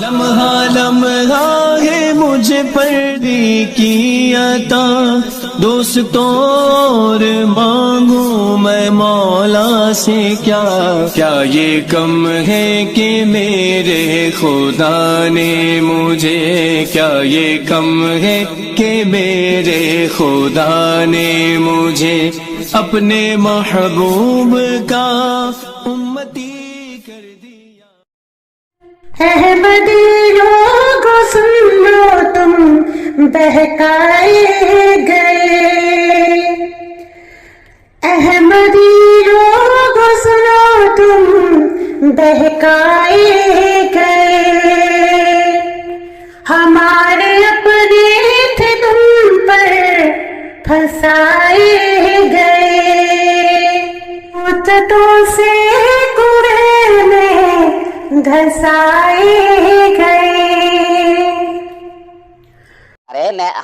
لمحہ لمحہ ہے مجھ پر دی کی عطا، دوستوں اور مانگوں میں مولا سے کیا، کیا یہ کم ہے کہ میرے خدا نے مجھے، کیا یہ کم ہے کہ میرے خدا نے مجھے اپنے محبوب کا امتی کر دیا۔ احمدی لوگو سن لو تم بہکائے گئے، احمدی لوگو سنو تم بہکائے گئے، ہمارے اپنے تھے تم پر پھنسائے گئے، مدتوں سے کوڑے میں دھسائے گئے۔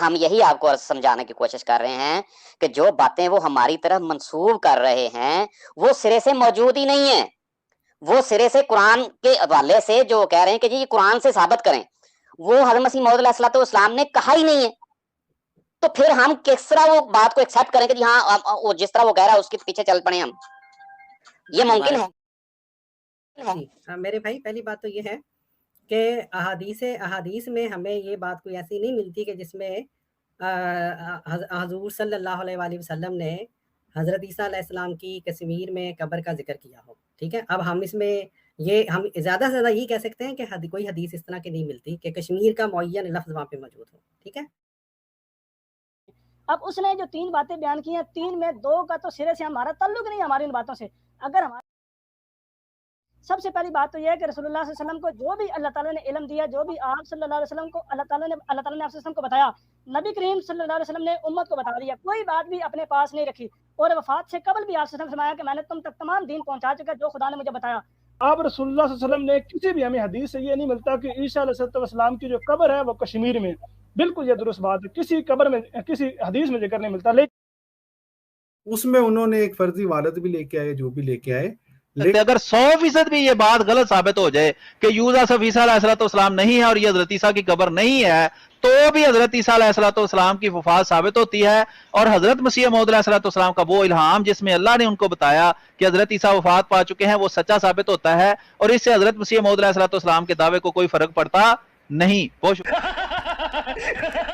ہم یہی آپ کو سمجھانے کی کوشش کر رہے ہیں کہ جو باتیں وہ ہماری طرف منسوب کر رہے ہیں وہ سرے سے موجود ہی نہیں ہیں، وہ سرے سے قرآن کے حوالے سے جو کہہ رہے ہیں کہ جی یہ قرآن سے ثابت کریں، وہ حضرت مسیح موعود علیہ الصلوۃ والسلام نے کہا ہی نہیں ہے، تو پھر ہم کس طرح وہ بات کو ایکسیپٹ کریں کہ جی ہاں وہ جس طرح وہ کہہ رہا ہے اس کے پیچھے چل پڑے ہم؟ یہ ممکن ہے؟ میرے بھائی پہلی بات تو یہ ہے کہ احادیث میں ہمیں یہ بات کوئی ایسی نہیں ملتی کہ جس میں حضور صلی اللہ علیہ وآلہ وسلم نے حضرت عیسیٰ علیہ السلام کی کشمیر میں قبر کا ذکر کیا ہو، ٹھیک ہے۔ اب ہم اس میں یہ ہم زیادہ سے زیادہ یہ کہہ سکتے ہیں کہ کوئی حدیث اس طرح کی نہیں ملتی کہ کشمیر کا معین لفظ وہاں پہ موجود ہو، ٹھیک ہے۔ اب اس نے جو 3 باتیں بیان کی ہیں، 3 میں 2 کا تو سرے سے ہمارا تعلق نہیں ہے ہماری ان باتوں سے۔ اگر ہمارا سب سے پہلی بات تو یہ ہے کہ رسول اللہ صلی اللہ علیہ وسلم کو جو بھی اللہ تعالیٰ نے علم دیا، جو بھی آپ صلی اللہ علیہ وسلم کو اللہ تعالیٰ نے آپ صلی اللہ علیہ وسلم کو بتایا، نبی کریم صلی اللہ علیہ وسلم نے امت کو بتا دیا، کوئی بات بھی اپنے پاس نہیں رکھی، اور وفات سے قبل بھی آپ صلی اللہ علیہ وسلم نے فرمایا کہ میں نے تم تک تمام دین پہنچا چکا جو خدا نے مجھے بتایا۔ آپ رسول اللہ صلی اللہ علیہ وسلم نے کسی بھی ہمیں حدیث سے یہ نہیں ملتا کہ عیسیٰ علیہ السلام کی جو قبر ہے وہ کشمیر میں، بالکل یہ درست بات ہے، کسی قبر میں کسی حدیث میں ذکر نہیں ملتا۔ لیکن اس میں انہوں نے ایک فرضی والد بھی لے کے آئے، جو بھی لے کے آئے، اگر 100% بھی یہ بات غلط ثابت ہو جائے کہ یوزا صف عیسیٰ علیہ السلام نہیں ہے اور یہ حضرت عیسیٰ کی قبر نہیں ہے، تو بھی حضرت عیسیٰ علیہ السلام کی وفات ثابت ہوتی ہے، اور حضرت مسیح موعود علیہ السلام کا وہ الہام جس میں اللہ نے ان کو بتایا کہ حضرت عیسیٰ وفات پا چکے ہیں وہ سچا ثابت ہوتا ہے، اور اس سے حضرت مسیح موعود علیہ السلام کے دعوے کو کوئی فرق پڑتا نہیں۔